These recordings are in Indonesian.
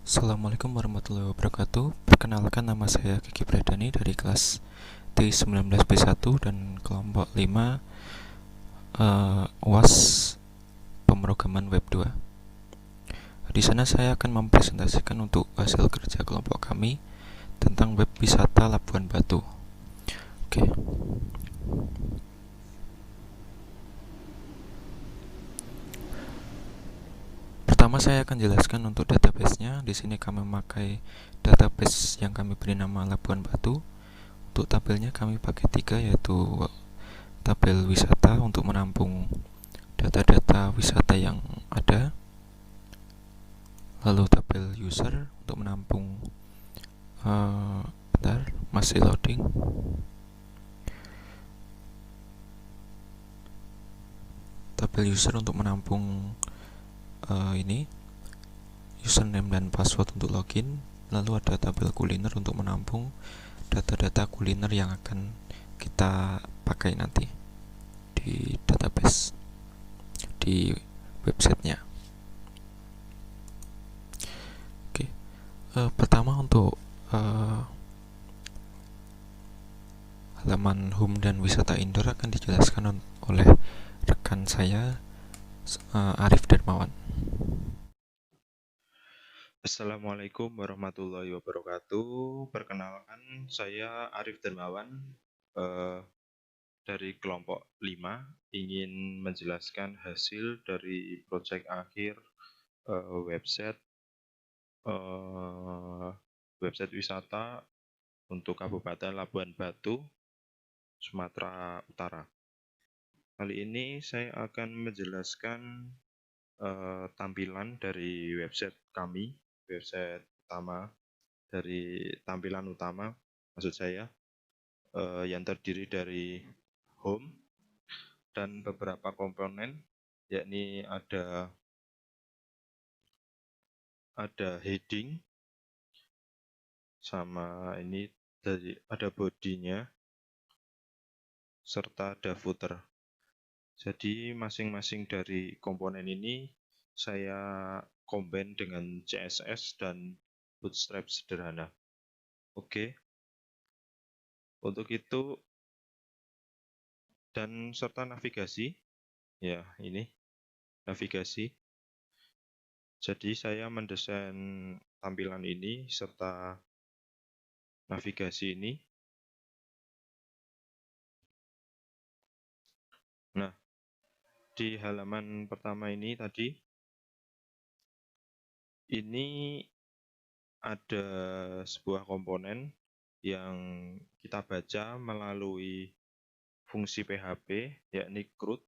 Assalamualaikum warahmatullahi wabarakatuh. Perkenalkan, nama saya Kiki Pradani dari kelas T19B1 dan kelompok 5 UAS Pemrograman Web 2. Di sana saya akan mempresentasikan untuk hasil kerja kelompok kami tentang web wisata Labuan Batu. Oke. Pertama saya akan jelaskan untuk database-nya. Di sini kami memakai database yang kami beri nama Labuan Batu. Untuk tabelnya kami pakai 3, yaitu tabel wisata untuk menampung data-data wisata yang ada, lalu tabel user untuk menampung bentar, masih loading. Tabel user untuk menampung ini username dan password untuk login, lalu ada tabel kuliner untuk menampung data-data kuliner yang akan kita pakai nanti di database di websitenya. Oke. Pertama untuk halaman home dan wisata indoor akan dijelaskan oleh rekan saya, Arif Darmawan. Assalamualaikum warahmatullahi wabarakatuh. Perkenalkan, saya Arif Darmawan dari kelompok 5 ingin menjelaskan hasil dari proyek akhir website wisata untuk Kabupaten Labuan Batu, Sumatera Utara. Kali ini saya akan menjelaskan tampilan dari website kami, website utama dari tampilan utama, maksud saya yang terdiri dari home dan beberapa komponen, yakni ada heading sama ini ada bodinya serta ada footer. Jadi masing-masing dari komponen ini saya combine dengan CSS dan Bootstrap sederhana. Oke. Untuk itu, dan serta navigasi, ya ini navigasi. Jadi saya mendesain tampilan ini serta navigasi ini. Nah, di halaman pertama ini tadi, ini ada sebuah komponen yang kita baca melalui fungsi PHP, yakni CRUD.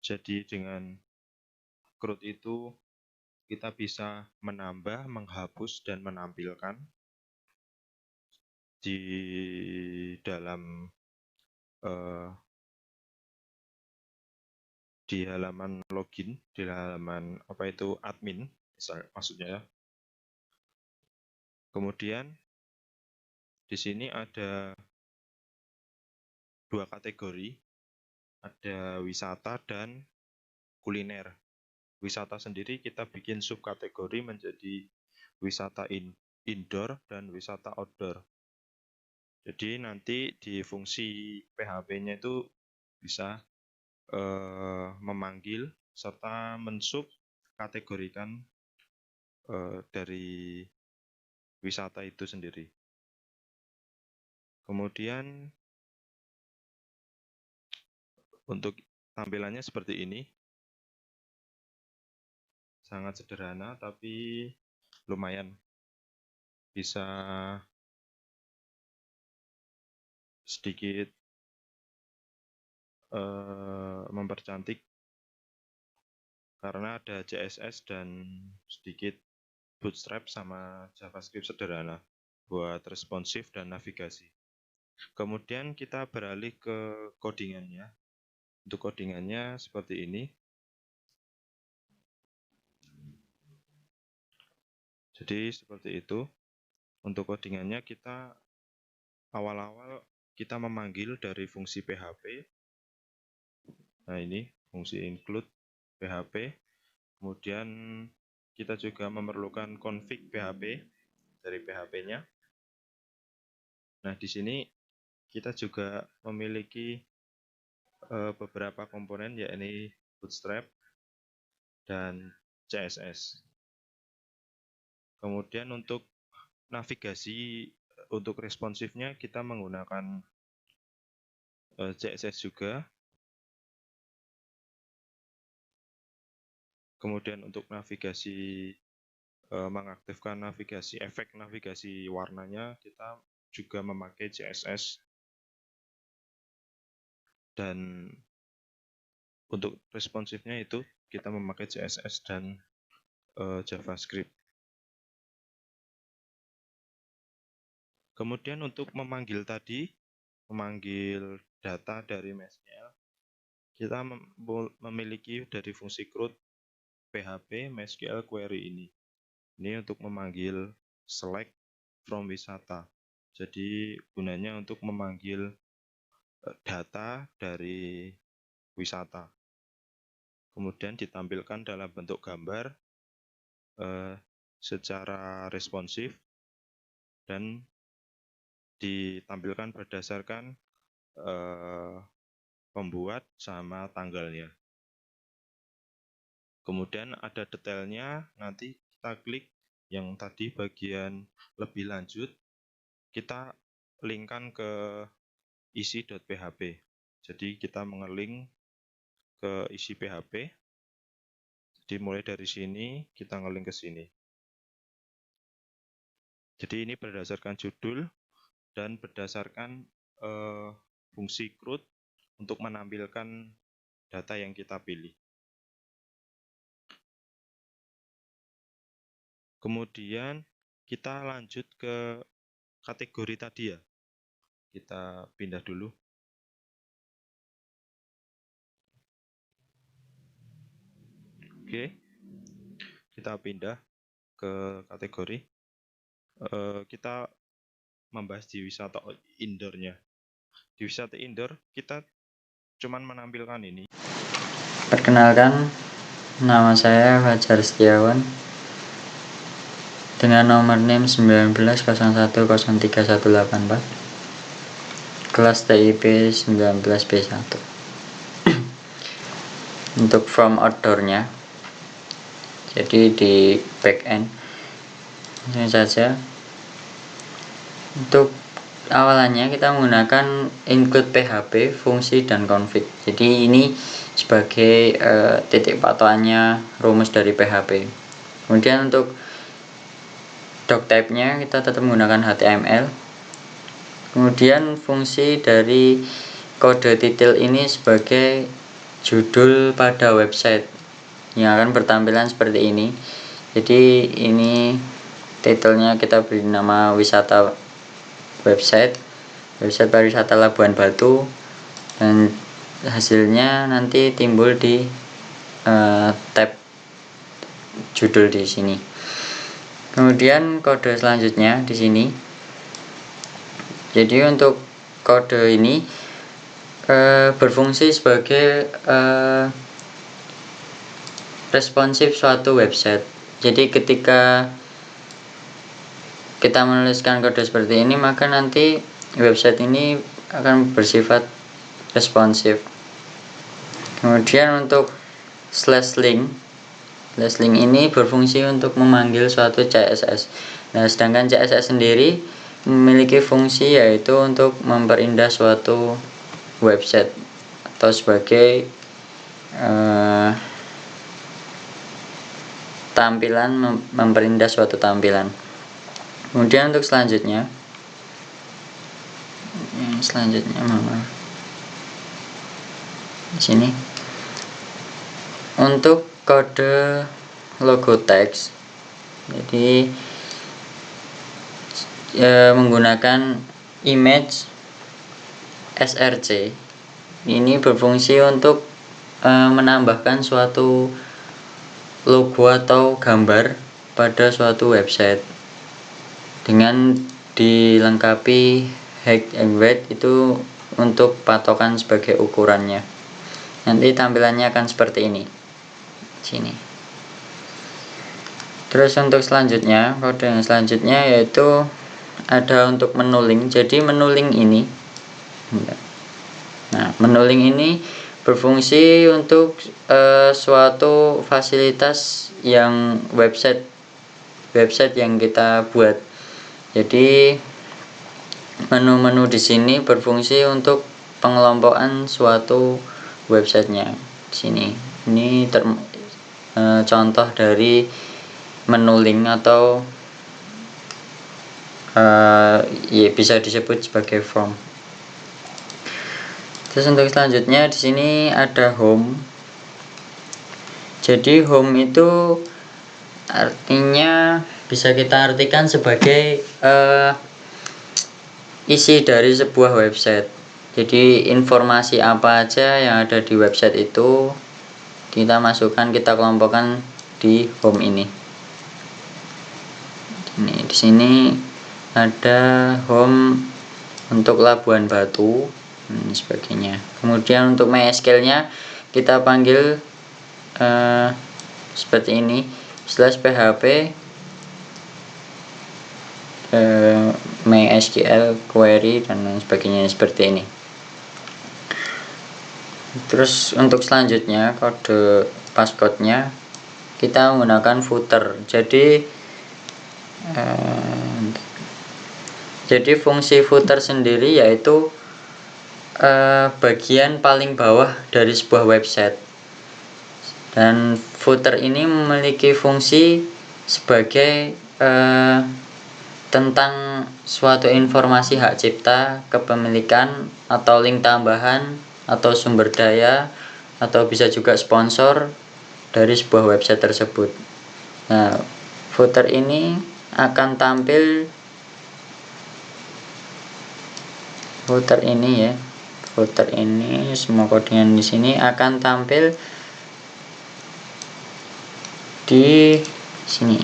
Jadi dengan CRUD itu kita bisa menambah, menghapus, dan menampilkan di dalam di halaman login, di halaman admin, maksudnya ya. Kemudian di sini ada dua kategori, ada wisata dan kuliner. Wisata sendiri kita bikin subkategori menjadi wisata indoor dan wisata outdoor. Jadi nanti di fungsi PHP-nya itu bisa memanggil serta mensub kategorikan dari wisata itu sendiri. Kemudian untuk tampilannya seperti ini, sangat sederhana tapi lumayan bisa sedikit mempercantik karena ada CSS dan sedikit Bootstrap sama JavaScript sederhana buat responsif dan navigasi. Kemudian kita beralih ke codingannya. Untuk codingannya seperti ini. Jadi seperti itu. Untuk codingannya kita awal-awal kita memanggil dari fungsi PHP. Nah ini fungsi include PHP. Kemudian kita juga memerlukan config PHP dari PHP-nya. Nah, di sini kita juga memiliki beberapa komponen, yakni Bootstrap dan CSS. Kemudian untuk navigasi untuk responsifnya kita menggunakan CSS juga. Kemudian untuk navigasi, mengaktifkan navigasi, efek navigasi warnanya, kita juga memakai CSS. Dan untuk responsifnya itu kita memakai CSS dan JavaScript. Kemudian untuk memanggil data dari MySQL, kita memiliki dari fungsi CRUD PHP MySQL query ini. Ini untuk memanggil select from wisata. Jadi gunanya untuk memanggil data dari wisata. Kemudian ditampilkan dalam bentuk gambar secara responsif dan ditampilkan berdasarkan pembuat sama tanggalnya. Kemudian ada detailnya, nanti kita klik yang tadi bagian lebih lanjut, kita linkkan ke isi.php. Jadi kita mengelink ke isi PHP. Jadi mulai dari sini kita ngelink ke sini. Jadi ini berdasarkan judul dan berdasarkan fungsi CRUD untuk menampilkan data yang kita pilih. Kemudian kita lanjut ke kategori tadi ya. Kita pindah dulu. Oke, kita pindah ke kategori. Kita membahas di wisata indoor-nya. Di wisata indoor kita cuman menampilkan ini. Perkenalkan, nama saya Fajar Setiawan dengan nomor NIM 19010314, kelas TIP 19B1. Untuk form outdoor-nya, jadi di backend ini saja. Untuk awalannya kita menggunakan include PHP, fungsi dan config. Jadi ini sebagai titik patokannya rumus dari PHP. Kemudian untuk doc type-nya kita tetap menggunakan HTML. Kemudian fungsi dari kode titel ini sebagai judul pada website yang akan bertampilan seperti ini. Jadi ini titelnya kita beri nama wisata website pariwisata Labuan Batu, dan hasilnya nanti timbul di tab judul di sini. Kemudian kode selanjutnya di sini. Jadi untuk kode ini berfungsi sebagai responsif suatu website. Jadi ketika kita menuliskan kode seperti ini, maka nanti website ini akan bersifat responsif. Kemudian untuk /link ini berfungsi untuk memanggil suatu CSS. Nah, sedangkan CSS sendiri memiliki fungsi yaitu untuk memperindah suatu website atau sebagai tampilan, memperindah suatu tampilan. Kemudian untuk selanjutnya di sini untuk kode logo teks, jadi menggunakan image src. Ini berfungsi untuk menambahkan suatu logo atau gambar pada suatu website dengan dilengkapi height and weight itu untuk patokan sebagai ukurannya. Nanti tampilannya akan seperti ini. Sini. Terus untuk selanjutnya, kode yang selanjutnya yaitu ada untuk menu link. Jadi menu link ini, nah menu link ini berfungsi untuk suatu fasilitas yang website yang kita buat. Jadi menu-menu di sini berfungsi untuk pengelompokan suatu websitenya. Di sini ini contoh dari menu link atau ya bisa disebut sebagai form. Terus untuk selanjutnya di sini ada home. Jadi home itu artinya bisa kita artikan sebagai isi dari sebuah website. Jadi informasi apa aja yang ada di website itu kita masukkan, kita kelompokkan di home ini. Di sini ada home untuk Labuan Batu dan sebagainya. Kemudian untuk MySQL-nya kita panggil seperti ini, /php MySQL query dan lain sebagainya seperti ini. Terus untuk selanjutnya kode passcode-nya kita menggunakan footer. Jadi fungsi footer sendiri yaitu bagian paling bawah dari sebuah website. Dan footer ini memiliki fungsi sebagai tentang suatu informasi hak cipta, kepemilikan, atau link tambahan, atau sumber daya, atau bisa juga sponsor dari sebuah website tersebut. Nah, footer ini akan tampil footer ini semua kodingan di sini akan tampil di sini.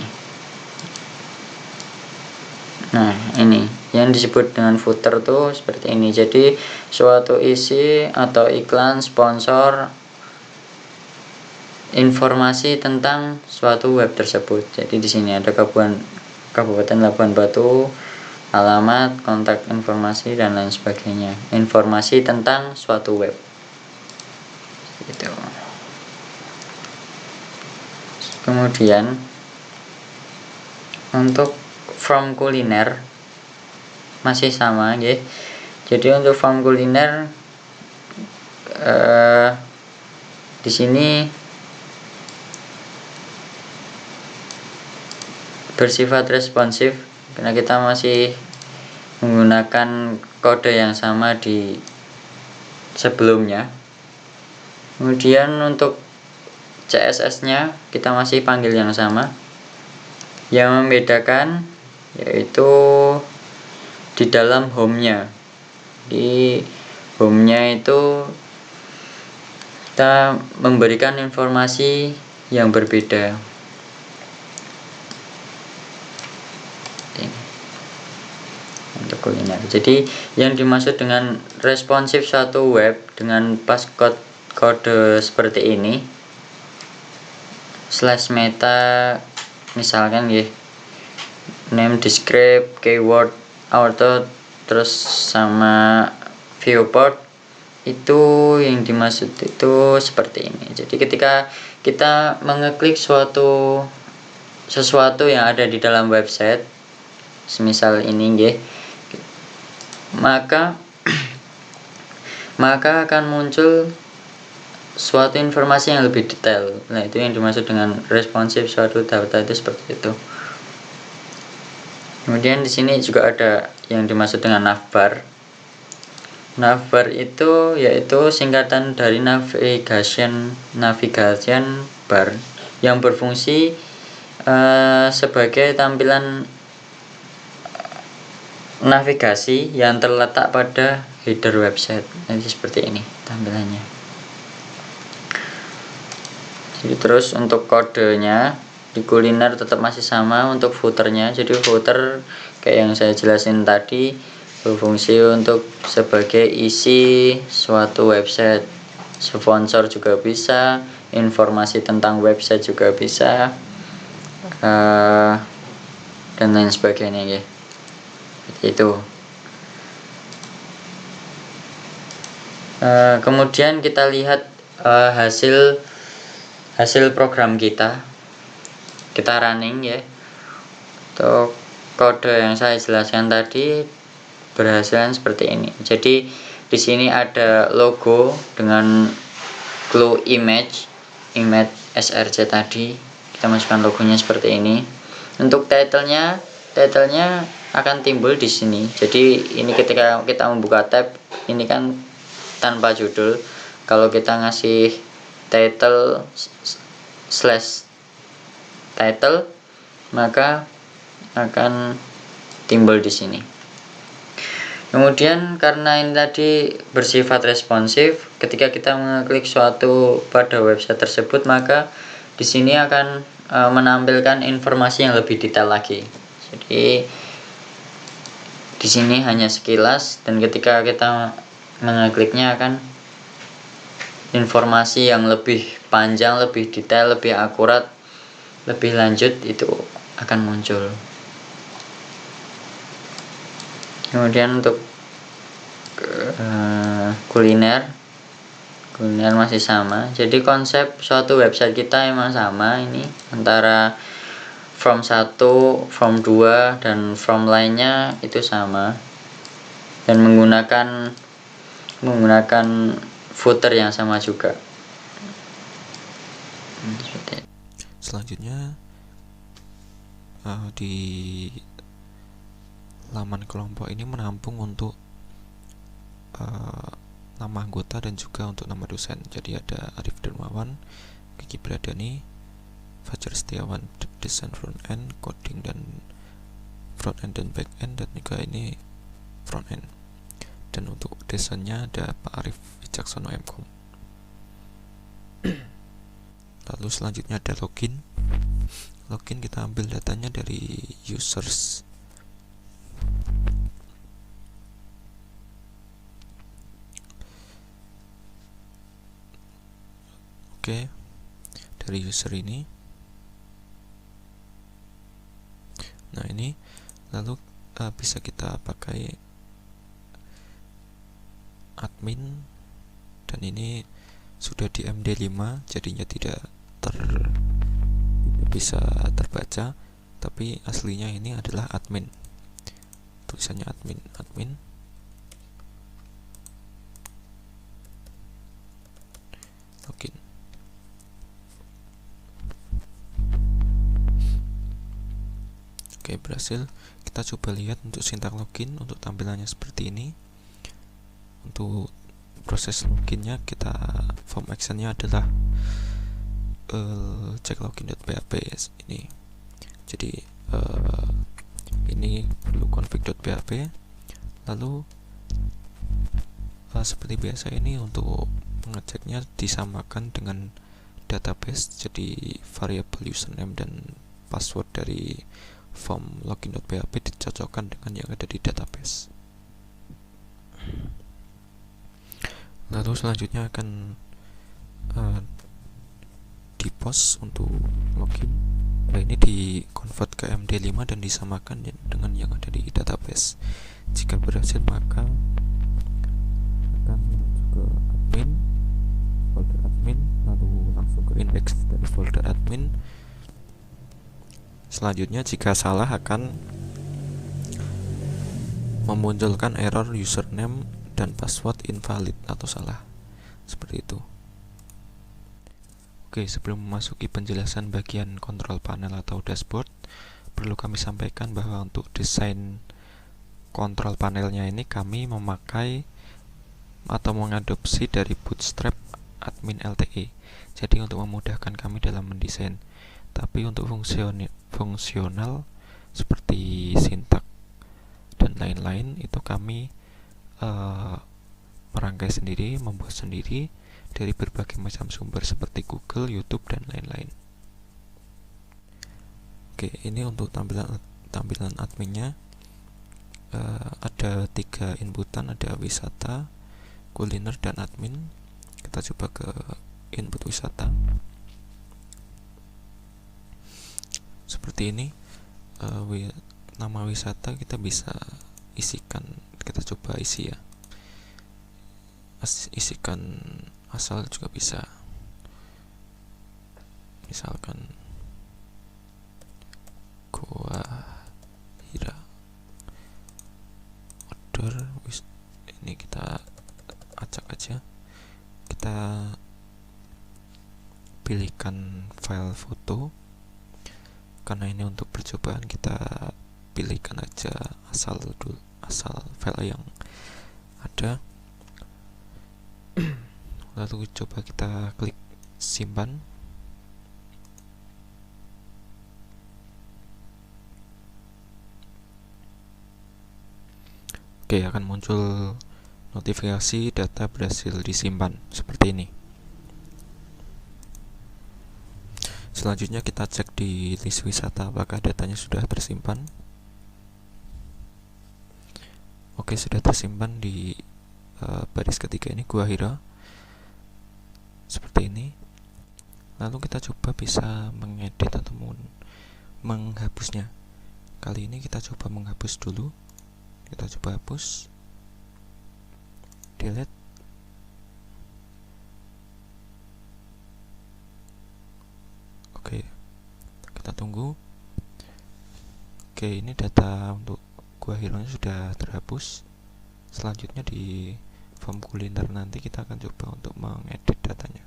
Nah, ini yang disebut dengan footer tuh seperti ini. Jadi suatu isi atau iklan, sponsor, informasi tentang suatu web tersebut. Jadi di sini ada Kabupaten Labuan Batu, alamat, kontak informasi dan lain sebagainya. Informasi tentang suatu web. Gitu. Kemudian untuk form kuliner masih sama ya. Jadi untuk form kuliner di sini bersifat responsif karena kita masih menggunakan kode yang sama di sebelumnya. Kemudian untuk CSS-nya kita masih panggil yang sama. Yang membedakan yaitu di dalam home-nya. Di home-nya itu kita memberikan informasi yang berbeda. Untuk kuliner. Jadi yang dimaksud dengan responsif suatu web dengan passcode kode seperti ini /meta misalkan ya, name, descript, keyword, auto, terus sama viewport, itu yang dimaksud itu seperti ini. Jadi ketika kita mengeklik sesuatu yang ada di dalam website, semisal ini ya, maka akan muncul suatu informasi yang lebih detail. Nah, itu yang dimaksud dengan responsif suatu data itu seperti itu. Kemudian di sini juga ada yang dimaksud dengan navbar. Navbar itu yaitu singkatan dari navigation bar yang berfungsi sebagai tampilan navigasi yang terletak pada header website. Nanti seperti ini tampilannya. Jadi terus untuk kodenya di kuliner tetap masih sama untuk footernya. Jadi footer kayak yang saya jelasin tadi berfungsi untuk sebagai isi suatu website, sponsor juga bisa, informasi tentang website juga bisa. dan lain sebagainya ya. Seperti itu. Kemudian kita lihat hasil program kita running ya. Untuk kode yang saya jelaskan tadi berhasil seperti ini. Jadi di sini ada logo dengan clue image src tadi. Kita masukkan logonya seperti ini. Untuk titlenya akan timbul di sini. Jadi ini ketika kita membuka tab ini kan tanpa judul. Kalau kita ngasih title /title maka akan timbul di sini. Kemudian karena ini tadi bersifat responsif, ketika kita mengklik suatu pada website tersebut maka di sini akan menampilkan informasi yang lebih detail lagi. Jadi di sini hanya sekilas, dan ketika kita mengkliknya akan informasi yang lebih panjang, lebih detail, lebih akurat, lebih lanjut itu akan muncul. Kemudian untuk kuliner masih sama. Jadi konsep suatu website kita memang sama, ini antara form 1, form 2 dan form lainnya itu sama, dan menggunakan footer yang sama juga. Selanjutnya di laman kelompok ini menampung untuk nama anggota dan juga untuk nama dosen. Jadi ada Arif Dermawan, Kiki Pradani, Fajar Setiawan, desain front end, coding dan front end dan back end, dan juga ini front end. Dan untuk desainnya ada Pak Arif Wicaksono MKOM. Lalu selanjutnya ada login kita ambil datanya dari users. Oke, dari user ini. Nah ini lalu bisa kita pakai admin, dan ini sudah di MD5 jadinya tidak bisa terbaca, tapi aslinya ini adalah admin, tulisannya admin. Login. Oke, berhasil. Kita coba lihat untuk sintak login. Untuk tampilannya seperti ini. Untuk proses loginnya, kita form actionnya adalah check login.php ini. Jadi ini perlu config.php. Lalu seperti biasa ini untuk mengeceknya disamakan dengan database. Jadi variabel username dan password dari form login.php dicocokkan dengan yang ada di database. Lalu selanjutnya akan di post untuk login. Nah, ini di convert ke MD5 dan disamakan dengan yang ada di database. Jika berhasil maka akan menuju ke admin, folder admin, lalu langsung ke index dari folder admin. Selanjutnya jika salah akan memunculkan error username dan password invalid atau salah, seperti itu. Oke, sebelum memasuki penjelasan bagian kontrol panel atau dashboard, perlu kami sampaikan bahwa untuk desain kontrol panelnya ini kami memakai atau mengadopsi dari Bootstrap Admin LTE. Jadi untuk memudahkan kami dalam mendesain. Tapi untuk fungsional seperti sintak dan lain-lain itu kami merangkai sendiri, membuat sendiri dari berbagai macam sumber seperti Google, YouTube, dan lain-lain. Oke, ini untuk tampilan adminnya. Ada 3 inputan, ada wisata, kuliner, dan admin. Kita coba ke input wisata. seperti ini. Nama wisata kita bisa isikan, kita coba isi ya, isikan asal juga bisa, misalkan Goa Hira order. Ini kita acak aja, kita pilihkan file foto, karena ini untuk percobaan kita pilihkan aja asal file yang ada. Lalu coba kita klik simpan. Oke, akan muncul notifikasi data berhasil disimpan seperti ini. Selanjutnya kita cek di list wisata apakah datanya sudah tersimpan. Oke, sudah tersimpan di baris ketiga ini, Gua Hira, seperti ini. Lalu kita coba bisa mengedit atau menghapusnya. Kali ini kita coba menghapus dulu. Kita coba hapus, delete. Oke, kita tunggu. Oke, ini data untuk Gua Hira sudah terhapus. Selanjutnya di form kuliner nanti kita akan coba untuk mengedit datanya.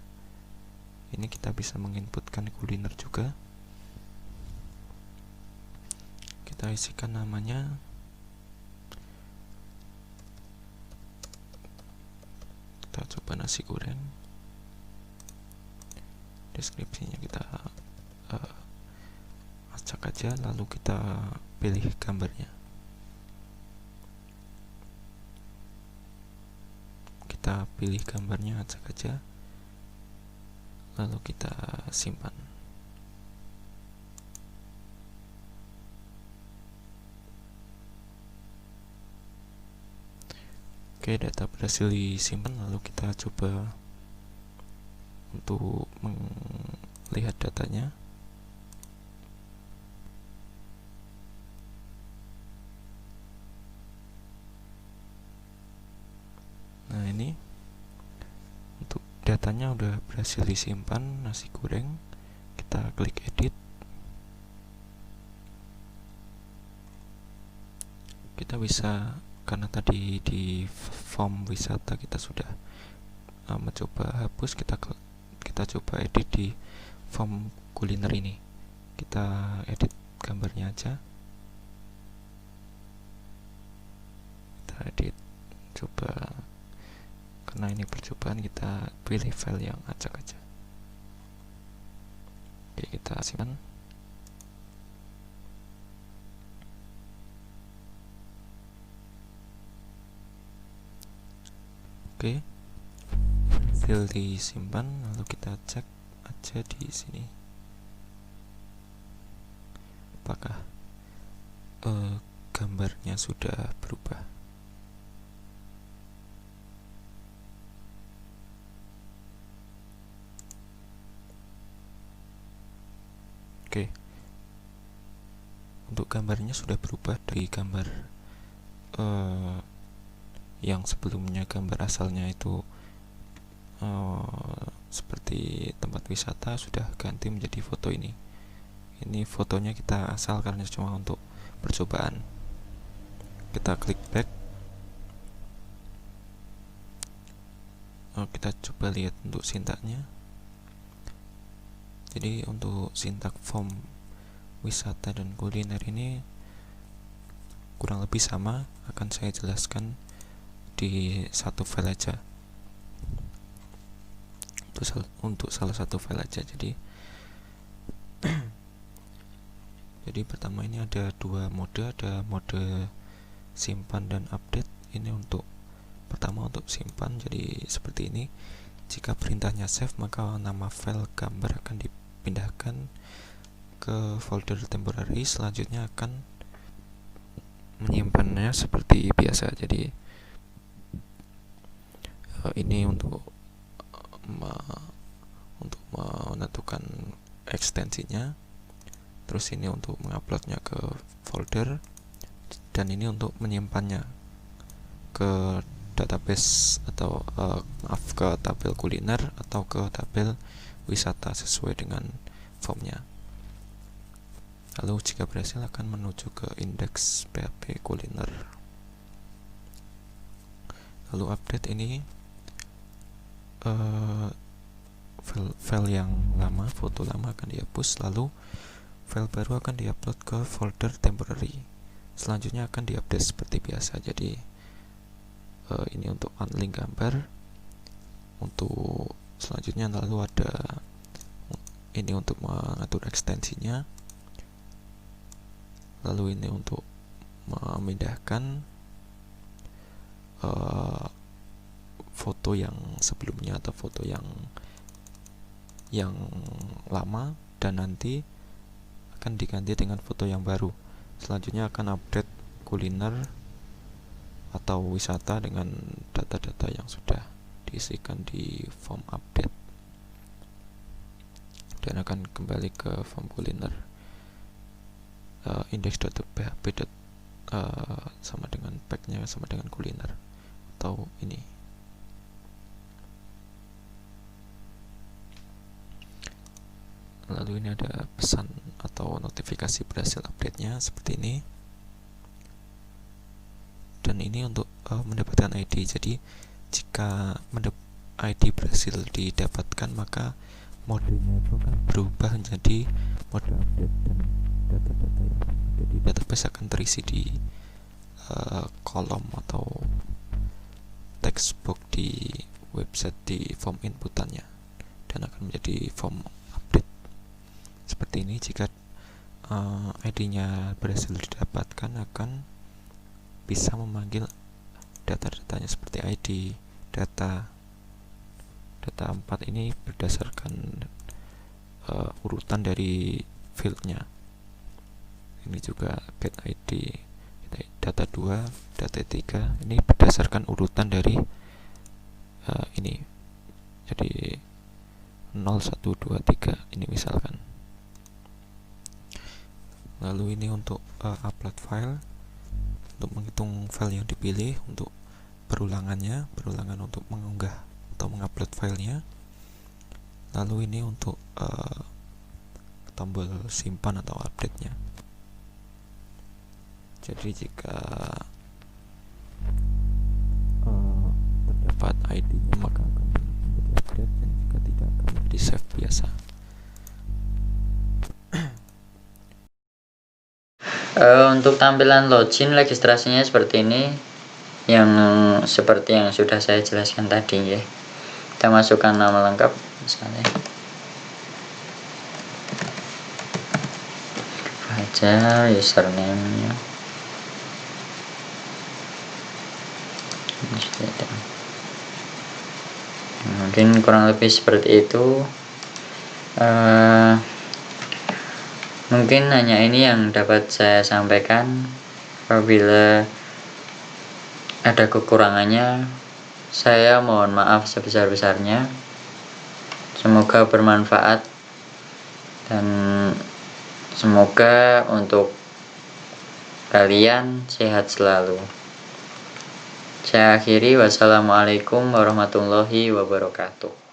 Ini kita bisa menginputkan kuliner juga. Kita isikan namanya. Kita coba nasi goreng. Deskripsinya kita acak aja, lalu kita pilih gambarnya. Kita pilih gambarnya, acak aja, lalu kita simpan. Oke, data berhasil disimpan. Lalu kita coba untuk melihat datanya. Nah, ini untuk datanya udah berhasil disimpan, nasi goreng. Kita klik edit. Kita bisa, karena tadi di form wisata kita sudah mencoba hapus, kita coba edit di form kuliner ini. Kita edit gambarnya aja, kita edit, coba, karena ini percobaan, kita pilih file yang acak aja. Oke, kita simpan. Oke, file disimpan, lalu kita cek aja di sini apakah gambarnya sudah berubah. Oke, untuk gambarnya sudah berubah dari gambar yang sebelumnya gambar asalnya itu seperti tempat wisata, sudah ganti menjadi foto ini. Ini fotonya kita asal karena cuma untuk percobaan. Kita klik back. Kita coba lihat untuk sintaknya. Jadi untuk sintak form wisata dan kuliner ini kurang lebih sama, akan saya jelaskan di satu file aja, untuk salah satu file aja. Jadi pertama ini ada dua mode, ada mode simpan dan update. Ini untuk pertama untuk simpan, jadi seperti ini. Jika perintahnya save, maka nama file gambar akan dipindahkan ke folder temporary. Selanjutnya akan menyimpannya seperti biasa. Jadi ini untuk menentukan ekstensinya. terus ini untuk menguploadnya ke folder, dan ini untuk menyimpannya ke database atau ke tabel kuliner atau ke tabel wisata sesuai dengan formnya. Lalu jika berhasil akan menuju ke indeks PHP kuliner. Lalu update ini file yang lama, foto lama akan dihapus, lalu file baru akan diupload ke folder temporary. Selanjutnya akan diupdate seperti biasa. Jadi ini untuk unlink gambar. Untuk selanjutnya lalu ada ini untuk mengatur ekstensinya. Lalu ini untuk memindahkan foto yang sebelumnya atau foto yang lama, dan nanti akan diganti dengan foto yang baru. Selanjutnya akan update kuliner atau wisata dengan data-data yang sudah diisikan di form update, dan akan kembali ke form kuliner. Index.php sama dengan packnya sama dengan kuliner atau ini. Lalu ini ada pesan atau notifikasi berhasil update-nya seperti ini. Dan ini untuk mendapatkan ID. Jadi jika ID berhasil didapatkan, maka modenya itu akan berubah menjadi mode update, dan data-data yang ada di database akan terisi di kolom atau text box di website di form inputannya, dan akan menjadi form update seperti ini. Jika ID-nya berhasil didapatkan, akan bisa memanggil data-datanya seperti ID, data 4 ini berdasarkan urutan dari fieldnya. Ini juga get ID, data 2, data 3 ini berdasarkan urutan dari ini. Jadi 0, 1, 2, 3 ini misalkan. Lalu ini untuk upload file, untuk menghitung file yang dipilih, untuk perulangan untuk mengunggah atau mengupload filenya. Lalu ini untuk tombol simpan atau update-nya. Jadi jika terdapat ID-nya maka akan menjadi update, dan jika tidak akan menjadi save biasa. Untuk tampilan login registrasinya seperti ini, yang seperti yang sudah saya jelaskan tadi ya. Kita masukkan nama lengkap misalnya Fajar, username-nya mungkin kurang lebih seperti itu. Mungkin hanya ini yang dapat saya sampaikan. Apabila ada kekurangannya, saya mohon maaf sebesar-besarnya. Semoga bermanfaat, dan semoga untuk kalian sehat selalu. Saya akhiri, wassalamualaikum warahmatullahi wabarakatuh.